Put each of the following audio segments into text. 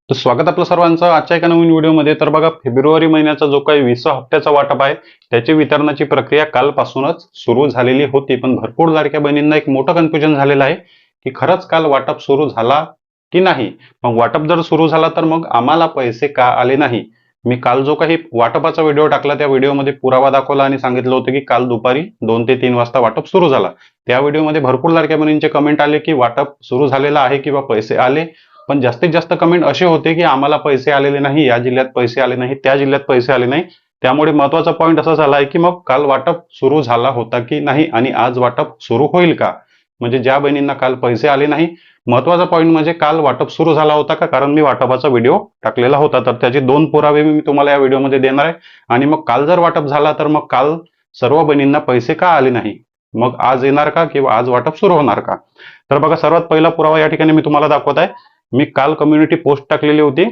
तर स्वागत आपलं सर्वांचं आजच्या एका नवीन व्हिडिओमध्ये. तर बघा, फेब्रुवारी महिन्याचा जो काही 20 हप्त्याचा वाटप आहे त्याची वितरणाची प्रक्रिया कालपासूनच सुरू झालेली होती. पण भरपूर लाडक्या बहिणींना एक मोठं कन्फ्युजन झालेलं आहे की खरंच काल वाटप सुरू झाला की नाही. मग वाटप जर सुरू झाला तर मग आम्हाला पैसे का आले नाही. मी काल जो काही वाटपाचा व्हिडिओ टाकला त्या व्हिडिओमध्ये पुरावा दाखवला आणि सांगितलं होतं की काल दुपारी 2 ते 3 वाजता वाटप सुरू झाला. त्या व्हिडिओमध्ये भरपूर लाडक्या बहिणींचे कमेंट आले की वाटप सुरू झालेलं आहे किंवा पैसे आले. पण जास्तीत जास्त कमेंट असे होते की आम्हाला पैसे आलेले नाही, या जिल्ह्यात पैसे आले नाही, त्या जिल्ह्यात पैसे आले नाही. त्यामुळे महत्वाचा पॉईंट असा झाला आहे की मग काल वाटप सुरू झाला होता की नाही आणि आज वाटप सुरू होईल का. म्हणजे ज्या बहिणींना काल पैसे आले नाही, महत्वाचा पॉईंट म्हणजे काल वाटप सुरू झाला होता का, कारण मी वाटपाचा व्हिडिओ टाकलेला होता. तर त्याचे 2 पुरावे मी तुम्हाला या व्हिडिओमध्ये देणार आहे. आणि मग काल जर वाटप झाला तर मग काल सर्व बहिणींना पैसे का आले नाही, मग आज येणार का किंवा आज वाटप सुरू होणार का. तर बघा, सर्वात पहिला पुरावा या ठिकाणी मी तुम्हाला दाखवत आहे. मी काल कम्युनिटी पोस्ट टाकलेली होती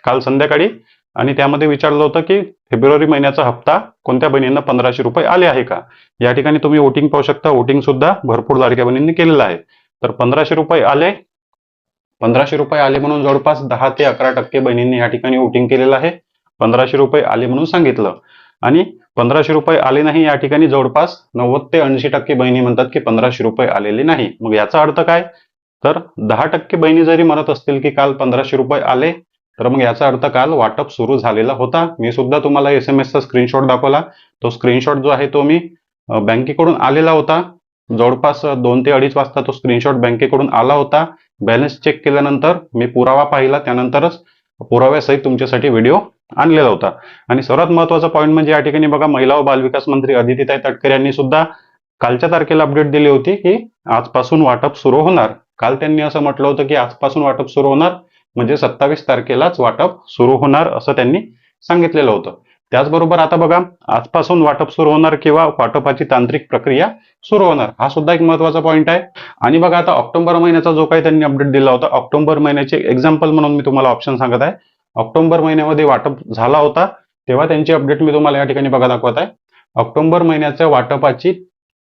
काल संध्याकाळी आणि त्यामध्ये विचारलं होतं की फेब्रुवारी महिन्याचा हप्ता कोणत्या बहिणींना 1500 रुपये आले आहे का. या ठिकाणी तुम्ही वोटिंग पाहू शकता. वोटिंग सुद्धा भरपूर लाडक्या बहिणींनी केलेलं आहे. तर 1500 रुपये आले. 1500 रुपये आले म्हणून जवळपास 10 ते 11% बहिणींनी या ठिकाणी वोटिंग केलेलं आहे. 1500 रुपये आले म्हणून सांगितलं. आणि 1500 रुपये आले नाही या ठिकाणी जवळपास 90 ते 80% बहिणी म्हणतात की 1500 रुपये आलेले नाही. मग याचा अर्थ काय, तर 10% बहिणी जरी म्हणत असतील की काल 1500 रुपये आले, तर मग याचा अर्थ काल वाटप सुरू झालेला होता. मी सुद्धा तुम्हाला SMS चा स्क्रीनशॉट दाखवला. तो स्क्रीनशॉट जो आहे तो मी बँकेकडून आलेला होता. जवळपास 2 ते 2:30 वाजता तो स्क्रीनशॉट बँकेकडून आला होता. बॅलन्स चेक केल्यानंतर मी पुरावा पाहिला, त्यानंतरच पुराव्यासहित तुमच्यासाठी व्हिडिओ आणलेला होता. आणि सर्वात महत्वाचा पॉईंट म्हणजे या ठिकाणी बघा, महिला व बालविकास मंत्री अदितीताई तटकरे यांनी सुद्धा कालच्या तारखेला अपडेट दिली होती की आजपासून वाटप सुरू होणार. काल त्यांनी असं म्हटलं होतं की आजपासून वाटप सुरू होणार, म्हणजे 27 तारखेलाच वाटप सुरू होणार असं त्यांनी सांगितलेलं होतं. त्याचबरोबर आता बघा, आजपासून वाटप सुरू होणार किंवा वाटपाची तांत्रिक प्रक्रिया सुरू होणार, हा सुद्धा एक महत्वाचा पॉईंट आहे. आणि बघा, आता ऑक्टोबर महिन्याचा जो काही त्यांनी अपडेट दिला होता, ऑक्टोबर महिन्याचे एक्झाम्पल म्हणून मी तुम्हाला ऑप्शन सांगत आहे. ऑक्टोबर महिन्यामध्ये वाटप झाला होता तेव्हा त्यांची अपडेट मी तुम्हाला या ठिकाणी बघा दाखवत आहे. ऑक्टोबर महिन्याच्या वाटपाची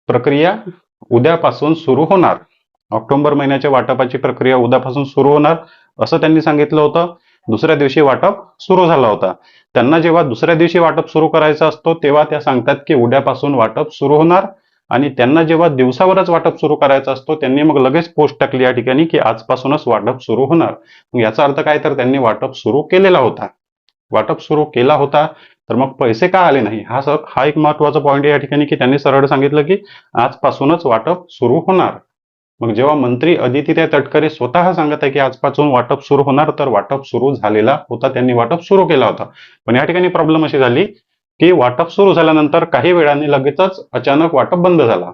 प्रक्रिया उद्यापासून सुरू होणार. ऑक्टोबर महिन्याच्या वाटपाची प्रक्रिया उद्यापासून सुरू होणार असं त्यांनी सांगितलं होतं. दुसऱ्या दिवशी वाटप सुरू झाला होता. त्यांना जेव्हा दुसऱ्या दिवशी वाटप सुरू करायचा असतो तेव्हा त्या सांगतात की उद्यापासून वाटप सुरू होणार. आणि त्यांना जेव्हा दिवसावरच वाटप सुरू करायचा असतो त्यांनी मग लगेच पोस्ट टाकली या ठिकाणी की आजपासूनच वाटप सुरू होणार. मग याचा अर्थ काय, तर त्यांनी वाटप सुरू केलेला होता. वाटप सुरू केला होता तर मग पैसे का आले नाही, हा एक महत्वाचा पॉईंट या ठिकाणी की त्यांनी सरळ सांगितलं की आजपासूनच वाटप सुरू होणार. मग जेव्हा मंत्री अदितीताई तटकरे स्वतः सांगत आहे की आजपासून वाटप सुरू होणार, तर वाटप सुरू झालेला होता, त्यांनी वाटप सुरू केला होता. पण या ठिकाणी प्रॉब्लेम अशी झाली की वाटप सुरू झाल्यानंतर काही वेळाने लगेचच अचानक वाटप बंद झाला.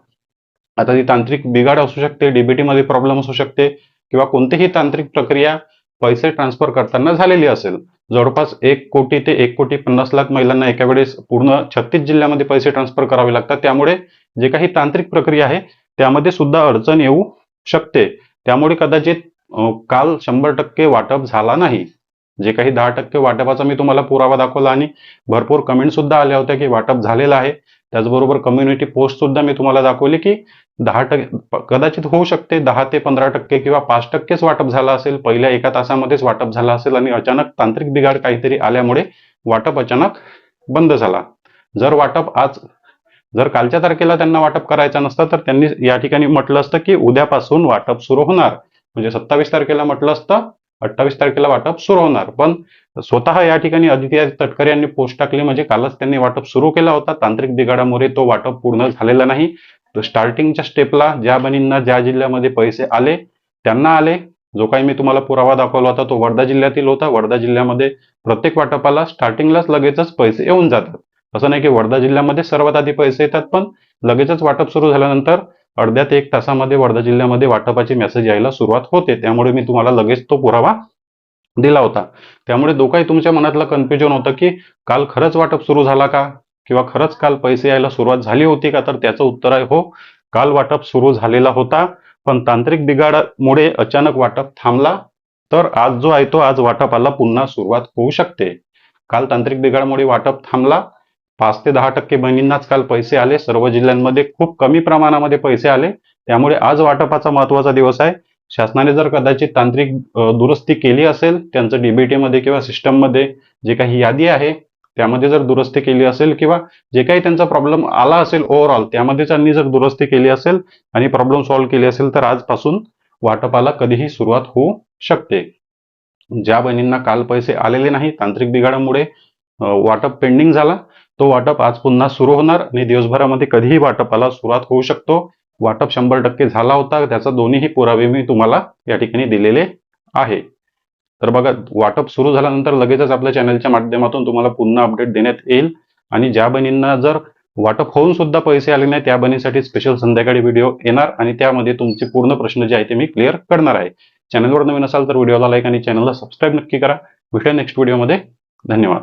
आता ती तांत्रिक बिघाड असू शकते, डीबीटी मध्ये प्रॉब्लेम असू शकते किंवा कोणतीही तांत्रिक प्रक्रिया पैसे ट्रान्सफर करताना झालेली असेल. जवळपास 1 कोटी ते 1,50,00,000 महिलांना एका वेळेस पूर्ण 36 जिल्ह्यामध्ये पैसे ट्रान्सफर करावे लागतात. त्यामुळे जे काही तांत्रिक प्रक्रिया आहे त्यामध्ये सुद्धा अडचण येऊ शकते. त्यामुळे कदाचित काल 100% वाटप झाला नाही. जे काही 10% वाटपाचा मी तुम्हाला पुरावा दाखवला आणि भरपूर कमेंट सुद्धा आल्या होत्या की वाटप झालेलं आहे. त्याचबरोबर कम्युनिटी पोस्ट सुद्धा मी तुम्हाला दाखवली की 10% कदाचित होऊ शकते, 10 ते 15% किंवा 5%च वाटप झालं असेल, पहिल्या 1 तासामध्येच वाटप झालं असेल आणि अचानक तांत्रिक बिघाड काहीतरी आल्यामुळे वाटप अचानक बंद झाला. जर कालच्या तारखेला त्यांना वाटप करायचं नसतं तर त्यांनी या ठिकाणी म्हटलं असतं की उद्यापासून वाटप सुरू होणार, म्हणजे 27 तारखेला म्हटलं असतं 28 तारखेला वाटप सुरू होणार. पण स्वतः या ठिकाणी अदिती तटकरे यांनी पोस्ट टाकली, म्हणजे कालच त्यांनी वाटप सुरू केला होता. तांत्रिक बिघाडामुळे तो वाटप पूर्ण झालेला नाही. तर स्टार्टिंगच्या स्टेपला ज्या बहिणींना ज्या जिल्ह्यामध्ये पैसे आले त्यांना आले. जो काही मी तुम्हाला पुरावा दाखवला होता तो वर्धा जिल्ह्यातील होता. वर्धा जिल्ह्यामध्ये प्रत्येक वाटपाला स्टार्टिंगलाच लगेचच पैसे येऊन जातात. असं नाही की वर्धा जिल्ह्यामध्ये सर्वात आधी पैसे येतात, पण लगेचच वाटप सुरू झाल्यानंतर अर्ध्या ते 1 तासामध्ये वर्धा जिल्ह्यामध्ये वाटपाची मेसेज यायला सुरुवात होते. त्यामुळे मी तुम्हाला लगेच तो पुरावा दिला होता. त्यामुळे जो काही तुमच्या मनातलं कन्फ्युजन होतं की काल खरंच वाटप सुरू झाला का किंवा खरंच काल पैसे यायला सुरुवात झाली होती का, तर त्याचं उत्तर आहे हो, काल वाटप सुरू झालेला होता. पण तांत्रिक बिघाडामुळे अचानक वाटप थांबला. तर आज जो आहे तो आज वाटपाला पुन्हा सुरुवात होऊ शकते. काल तांत्रिक बिघाडामुळे वाटप थांबला. 5 ते 10% बहिणींनाच काल पैसे आले. सर्व जिल्ह्यांमध्ये खूप कमी प्रमाणामध्ये पैसे आले. त्यामुळे आज वाटपाचा महत्वाचा दिवस आहे. शासनाने जर कदाचित तांत्रिक दुरुस्ती केली असेल, त्यांचं डीबीटी मध्ये किंवा सिस्टममध्ये जे काही यादी आहे त्यामध्ये जर दुरुस्ती केली असेल किंवा जे काही त्यांचा प्रॉब्लेम आला असेल ओव्हरऑल त्यामध्ये त्यांनी जर दुरुस्ती केली असेल आणि प्रॉब्लेम सॉल्व्ह केली असेल तर आजपासून वाटपाला कधीही सुरुवात होऊ शकते. ज्या बहिणींना काल पैसे आलेले नाही तांत्रिक बिघाडामुळे वाटप पेंडिंग झाला, तो वाटप आज पुन्हा सुरू होणार आणि दिवसभरामध्ये कधीही वाटपाला सुरुवात होऊ शकतो. वाटप 100% झाला होता, त्याचा दोन्हीही पुरावे मी तुम्हाला या ठिकाणी दिलेले आहे. तर बघा, वाटप सुरू झाल्यानंतर लगेचच आपल्या चॅनलच्या माध्यमातून तुम्हाला पुन्हा अपडेट देण्यात येईल. आणि ज्या बहिणींना जर वाटप होऊन सुद्धा पैसे आले नाही त्या बहिणीसाठी स्पेशल संध्याकाळी व्हिडिओ येणार आणि त्यामध्ये तुमचे पूर्ण प्रश्न जे आहे ते मी क्लिअर करणार आहे. चॅनलवर नवीन असाल तर व्हिडिओला लाईक आणि चॅनलला सबस्क्राईब नक्की करा. भेटूया नेक्स्ट व्हिडिओमध्ये. धन्यवाद.